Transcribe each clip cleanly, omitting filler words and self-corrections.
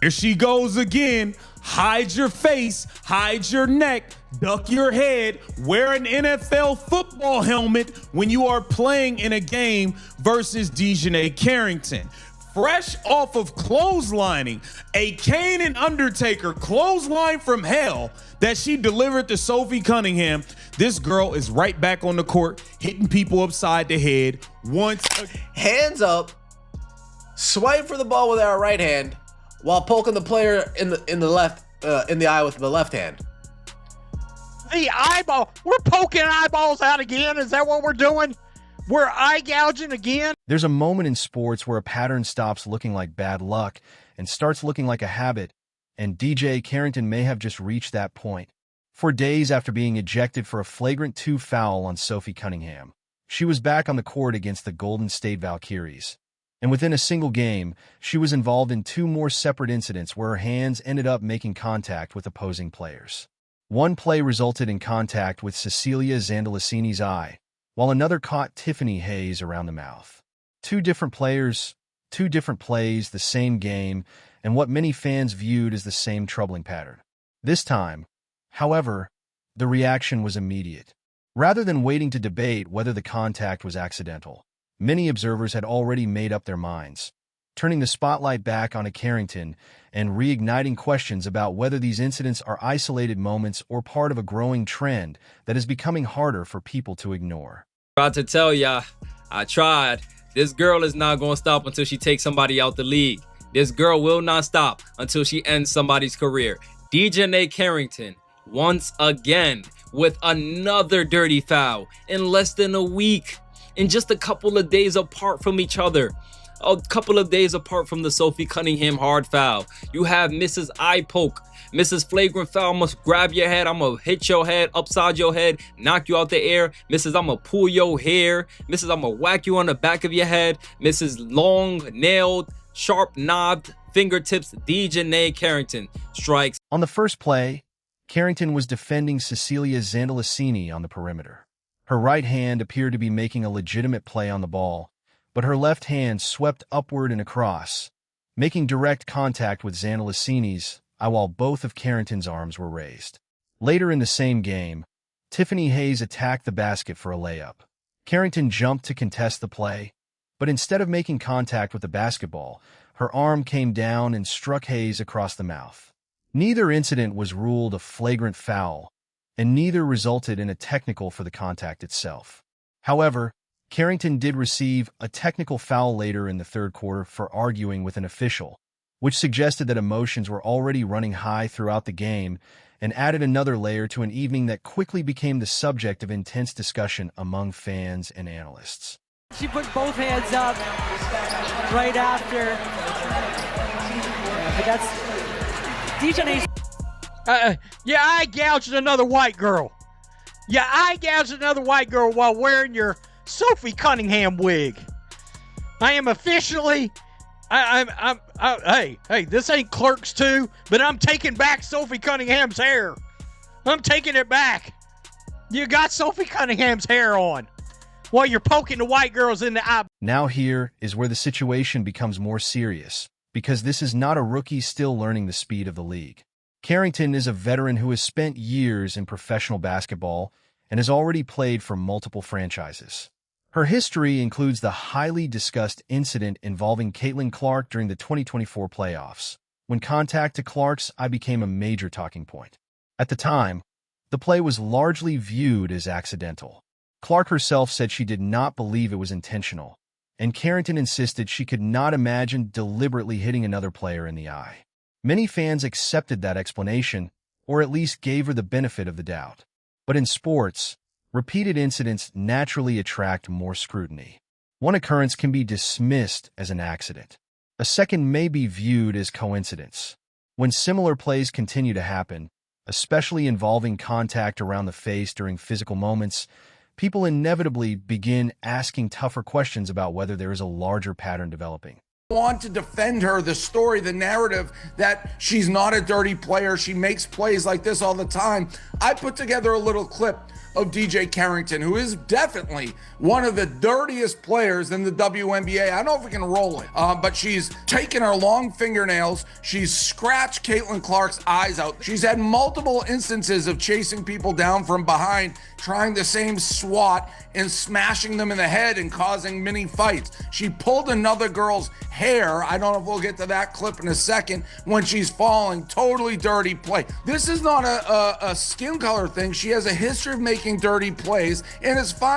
Here she goes again. Hide your face, hide your neck, duck your head, wear an NFL football helmet when you are playing in a game versus Djonai Carrington. Fresh off of clotheslining, a Kane and Undertaker clothesline from hell that she delivered to Sophie Cunningham. This girl is right back on the court, hitting people upside the head once again. Hands up, swipe for the ball with our right hand while poking the player in the eye with the left hand. The eyeball. We're poking eyeballs out again. Is that what we're doing? We're eye gouging again. There's a moment in sports where a pattern stops looking like bad luck and starts looking like a habit, and Djonai Carrington may have just reached that point. For days after being ejected for a flagrant 2 foul on Sophie Cunningham, she was back on the court against the Golden State Valkyries. And within a single game, she was involved in 2 more separate incidents where her hands ended up making contact with opposing players. One play resulted in contact with Cecilia Zandalicini's eye, while another caught Tiffany Hayes around the mouth. 2 different players, 2 different plays, the same game, and what many fans viewed as the same troubling pattern. This time, however, the reaction was immediate. Rather than waiting to debate whether the contact was accidental, many observers had already made up their minds, turning the spotlight back onto Carrington and reigniting questions about whether these incidents are isolated moments or part of a growing trend that is becoming harder for people to ignore. About to tell ya, I tried. This girl is not going to stop until she takes somebody out the league. This girl will not stop until she ends somebody's career. Djonai Carrington, once again, with another dirty foul in less than a week. In just a couple of days apart from each other. A couple of days apart from the Sophie Cunningham hard foul. You have Mrs. Eye Poke. Mrs. Flagrant foul, I'm gonna grab your head. I'm gonna hit your head upside your head, knock you out the air. Mrs. I'm gonna pull your hair. Mrs. I'm gonna whack you on the back of your head. Mrs. Long nailed, sharp knobbed fingertips. Djonai Carrington strikes. On the first play, Carrington was defending Cecilia Zandalicini on the perimeter. Her right hand appeared to be making a legitimate play on the ball, but her left hand swept upward and across, making direct contact with Zandalicini's eye while both of Carrington's arms were raised. Later in the same game, Tiffany Hayes attacked the basket for a layup. Carrington jumped to contest the play, but instead of making contact with the basketball, her arm came down and struck Hayes across the mouth. Neither incident was ruled a flagrant foul, and neither resulted in a technical for the contact itself. However, Carrington did receive a technical foul later in the third quarter for arguing with an official, which suggested that emotions were already running high throughout the game and added another layer to an evening that quickly became the subject of intense discussion among fans and analysts. She put both hands up right after. But that's Djonai. Yeah, I gouged another white girl. Yeah, I gouged another white girl while wearing your Sophie Cunningham wig. I am officially. Hey, this ain't Clerks 2, but I'm taking back Sophie Cunningham's hair. I'm taking it back. You got Sophie Cunningham's hair on while you're poking the white girls in the eye. Now here is where the situation becomes more serious, because this is not a rookie still learning the speed of the league. Carrington is a veteran who has spent years in professional basketball and has already played for multiple franchises. Her history includes the highly discussed incident involving Caitlin Clark during the 2024 playoffs, when contact to Clark's eye became a major talking point. At the time, the play was largely viewed as accidental. Clark herself said she did not believe it was intentional, and Carrington insisted she could not imagine deliberately hitting another player in the eye. Many fans accepted that explanation, or at least gave her the benefit of the doubt. But in sports, repeated incidents naturally attract more scrutiny. One occurrence can be dismissed as an accident. A second may be viewed as coincidence. When similar plays continue to happen, especially involving contact around the face during physical moments, people inevitably begin asking tougher questions about whether there is a larger pattern developing. Want to defend her, the story, the narrative that she's not a dirty player. She makes plays like this all the time. I put together a little clip of Djonai Carrington, who is definitely one of the dirtiest players in the WNBA. I don't know if we can roll it, but she's taken her long fingernails. She's scratched Caitlin Clark's eyes out. She's had multiple instances of chasing people down from behind, trying the same swat and smashing them in the head and causing mini fights. She pulled another girl's hair. I don't know if we'll get to that clip in a second when she's falling. Totally dirty play. This is not a skin color thing. She has a history of making dirty plays, and it's fine.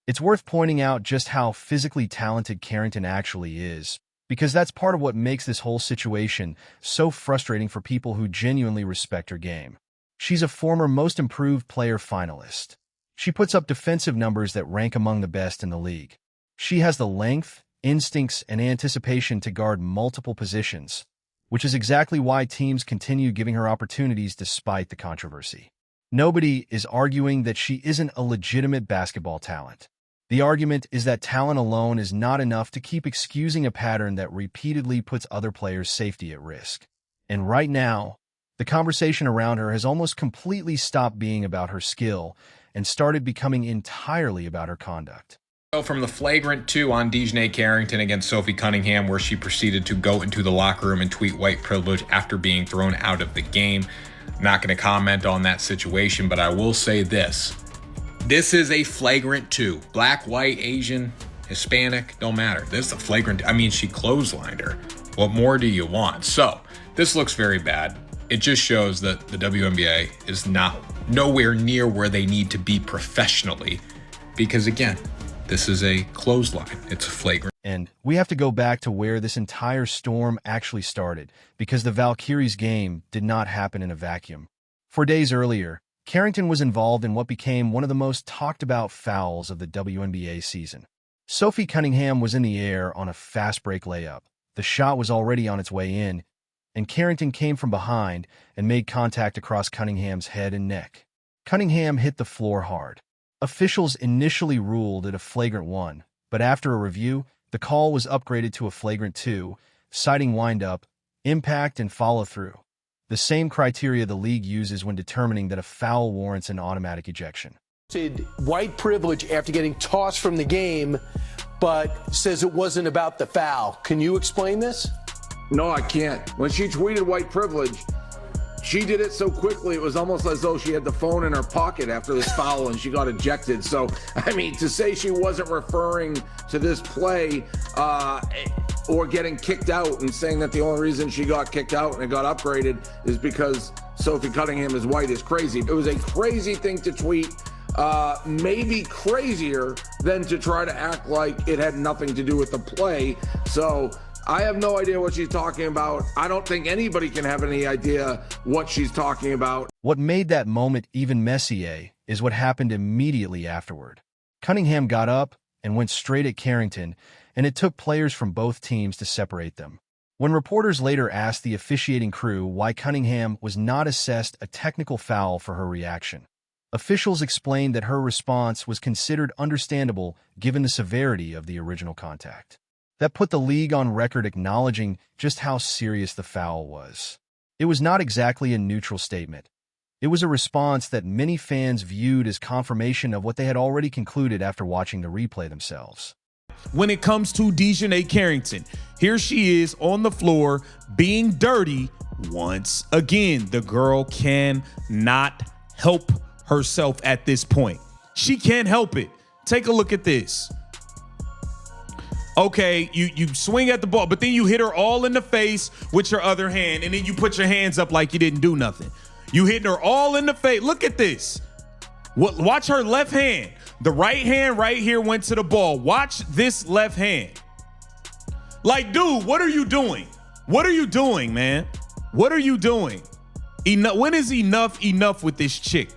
It's worth pointing out just how physically talented Carrington actually is, because that's part of what makes this whole situation so frustrating for people who genuinely respect her game. She's a former Most Improved Player finalist. She puts up defensive numbers that rank among the best in the league. She has the length, instincts, and anticipation to guard multiple positions, which is exactly why teams continue giving her opportunities despite the controversy. Nobody is arguing that she isn't a legitimate basketball talent. The argument is that talent alone is not enough to keep excusing a pattern that repeatedly puts other players' safety at risk. And right now, the conversation around her has almost completely stopped being about her skill and started becoming entirely about her conduct. From the flagrant 2 on Djonai Carrington against Sophie Cunningham, where she proceeded to go into the locker room and tweet white privilege after being thrown out of the game. I'm not going to comment on that situation, but I will say this. This is a flagrant 2. Black, white, Asian, Hispanic, don't matter. This is a flagrant. I mean, she clotheslined her. What more do you want? So this looks very bad. It just shows that the WNBA is nowhere near where they need to be professionally, because again, this is a clothesline. It's a flagrant. And we have to go back to where this entire storm actually started, because the Valkyries game did not happen in a vacuum. 4 days earlier, Carrington was involved in what became one of the most talked about fouls of the WNBA season. Sophie Cunningham was in the air on a fast break layup. The shot was already on its way in, and Carrington came from behind and made contact across Cunningham's head and neck. Cunningham hit the floor hard. Officials initially ruled it a flagrant 1, but after a review, the call was upgraded to a flagrant 2, citing wind-up, impact, and follow-through, the same criteria the league uses when determining that a foul warrants an automatic ejection. White privilege after getting tossed from the game, but says it wasn't about the foul. Can you explain this? No, I can't. When she tweeted white privilege, she did it so quickly, it was almost as though she had the phone in her pocket after this foul and she got ejected. So, I mean, to say she wasn't referring to this play or getting kicked out and saying that the only reason she got kicked out and it got upgraded is because Sophie Cunningham is white is crazy. It was a crazy thing to tweet, maybe crazier than to try to act like it had nothing to do with the play. So, I have no idea what she's talking about. I don't think anybody can have any idea what she's talking about. What made that moment even messier is what happened immediately afterward. Cunningham got up and went straight at Carrington, and it took players from both teams to separate them. When reporters later asked the officiating crew why Cunningham was not assessed a technical foul for her reaction, officials explained that her response was considered understandable given the severity of the original contact. That put the league on record acknowledging just how serious the foul was. It was not exactly a neutral statement. It was a response that many fans viewed as confirmation of what they had already concluded after watching the replay themselves. When it comes to Djonai Carrington, here she is on the floor being dirty once again. The girl cannot help herself at this point. She can't help it. Take a look at this. Okay, you swing at the ball, but then you hit her all in the face with your other hand, and then you put your hands up like you didn't do nothing. You hitting her all in the face. Look at this. Watch her left hand. The right hand right here went to the ball. Watch this left hand. Like, dude, what are you doing? What are you doing, man? What are you doing? When is enough with this chick?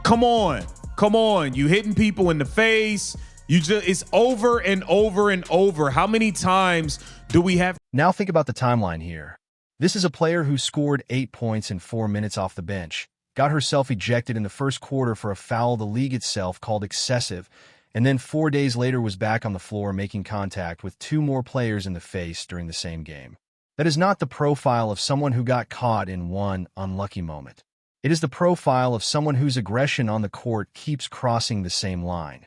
Come on. Come on. You hitting people in the face. It's over and over and over. How many times do we have? Now think about the timeline here. This is a player who scored 8 points in 4 minutes off the bench, got herself ejected in the first quarter for a foul the league itself called excessive, and then 4 days later was back on the floor making contact with 2 more players in the face during the same game. That is not the profile of someone who got caught in one unlucky moment. It is the profile of someone whose aggression on the court keeps crossing the same line,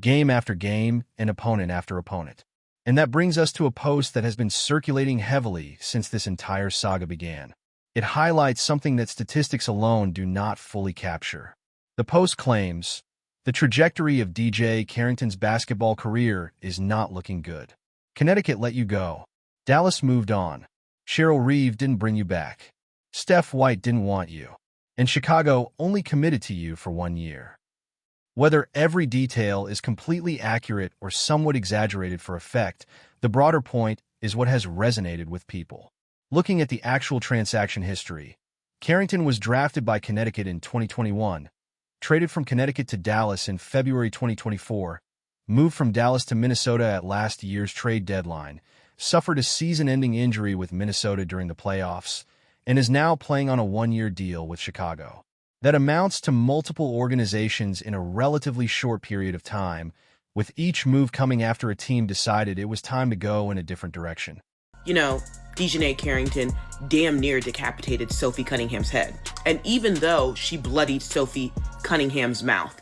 game after game and opponent after opponent. And that brings us to a post that has been circulating heavily since this entire saga began. It highlights something that statistics alone do not fully capture. The post claims, the trajectory of Djonai Carrington's basketball career is not looking good. Connecticut let you go. Dallas moved on. Cheryl Reeve didn't bring you back. Steph White didn't want you. And Chicago only committed to you for 1 year. Whether every detail is completely accurate or somewhat exaggerated for effect, the broader point is what has resonated with people. Looking at the actual transaction history, Carrington was drafted by Connecticut in 2021, traded from Connecticut to Dallas in February 2024, moved from Dallas to Minnesota at last year's trade deadline, suffered a season-ending injury with Minnesota during the playoffs, and is now playing on a 1-year deal with Chicago. That amounts to multiple organizations in a relatively short period of time, with each move coming after a team decided it was time to go in a different direction. You know, Djonai Carrington damn near decapitated Sophie Cunningham's head. And even though she bloodied Sophie Cunningham's mouth,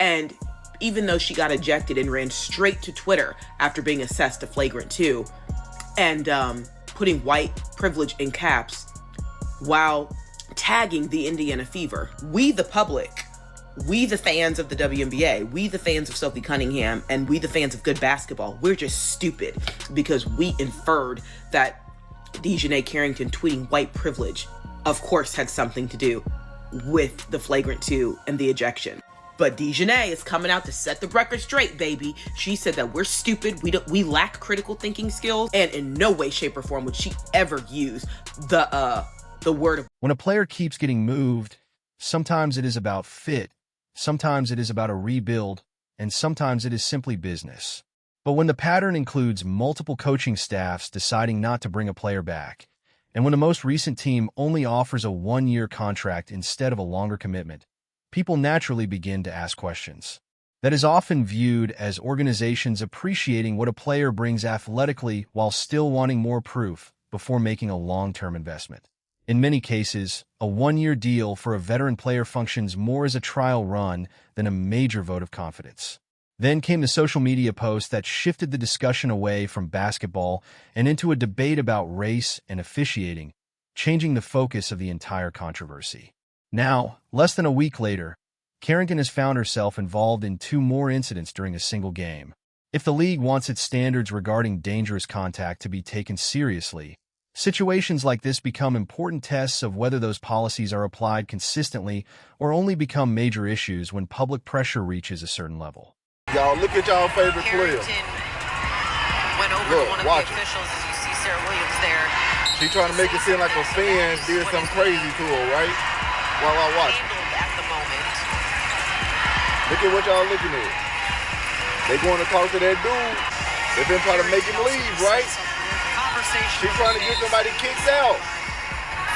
and even though she got ejected and ran straight to Twitter after being assessed a flagrant 2, and putting white privilege in caps while tagging the Indiana Fever, we the public, we the fans of the WNBA, we the fans of Sophie Cunningham, and we the fans of good basketball, we're just stupid because we inferred that Djonai Carrington tweeting white privilege, of course, had something to do with the flagrant 2 and the ejection. But Djonai is coming out to set the record straight, baby. She said that we're stupid, we lack critical thinking skills, and in no way, shape, or form would she ever use the word of... When a player keeps getting moved, sometimes it is about fit, sometimes it is about a rebuild, and sometimes it is simply business. But when the pattern includes multiple coaching staffs deciding not to bring a player back, and when the most recent team only offers a 1-year contract instead of a longer commitment, people naturally begin to ask questions. That is often viewed as organizations appreciating what a player brings athletically while still wanting more proof before making a long-term investment. In many cases, a 1-year deal for a veteran player functions more as a trial run than a major vote of confidence. Then came the social media post that shifted the discussion away from basketball and into a debate about race and officiating, changing the focus of the entire controversy. Now, less than a week later, Carrington has found herself involved in 2 more incidents during a single game. If the league wants its standards regarding dangerous contact to be taken seriously, situations like this become important tests of whether those policies are applied consistently or only become major issues when public pressure reaches a certain level. Y'all, look at y'all favorite player. Went over to one of the officials, as you see Sarah Williams there. She trying to make it seem like a fan did something crazy to her, right? While I watch. Handled at the moment. Look at what y'all looking at. They going to talk to that dude. They been trying to make him leave, right? She's trying to get somebody kicked out.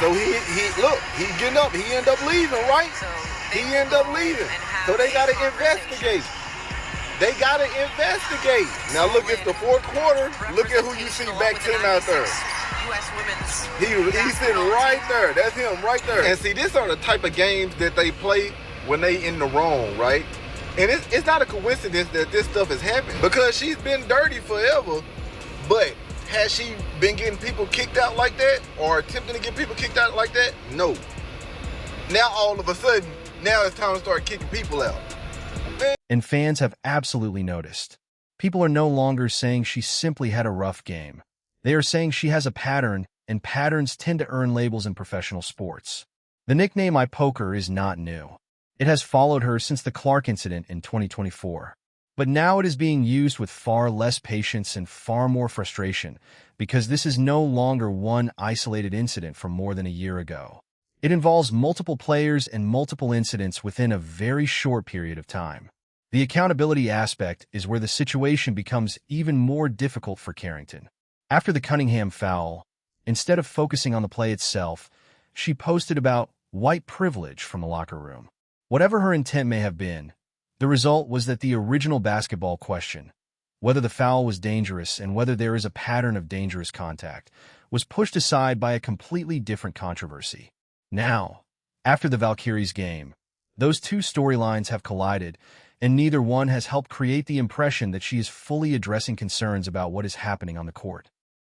So he look, he getting up. He end up leaving, right? He end up leaving. So they got to investigate. They got to investigate. Now look, it's the 4th quarter. Look at who you see back 10 out there. He's sitting right there. That's him right there. And see, these are the type of games that they play when they in the wrong, right? And it's not a coincidence that this stuff is happening because she's been dirty forever, but has she been getting people kicked out like that or attempting to get people kicked out like that? No. Now all of a sudden, now it's time to start kicking people out. And fans have absolutely noticed. People are no longer saying she simply had a rough game. They are saying she has a pattern, and patterns tend to earn labels in professional sports. The nickname "I Poker" is not new. It has followed her since the Clark incident in 2024. But now it is being used with far less patience and far more frustration because this is no longer one isolated incident from more than a year ago. It involves multiple players and multiple incidents within a very short period of time. The accountability aspect is where the situation becomes even more difficult for Carrington. After the Cunningham foul, instead of focusing on the play itself, she posted about white privilege from the locker room. Whatever her intent may have been, the result was that the original basketball question, whether the foul was dangerous and whether there is a pattern of dangerous contact, was pushed aside by a completely different controversy. Now, After the Valkyries game, those two storylines have collided, and neither one has helped create the impression that she is fully addressing concerns about what is happening on the court.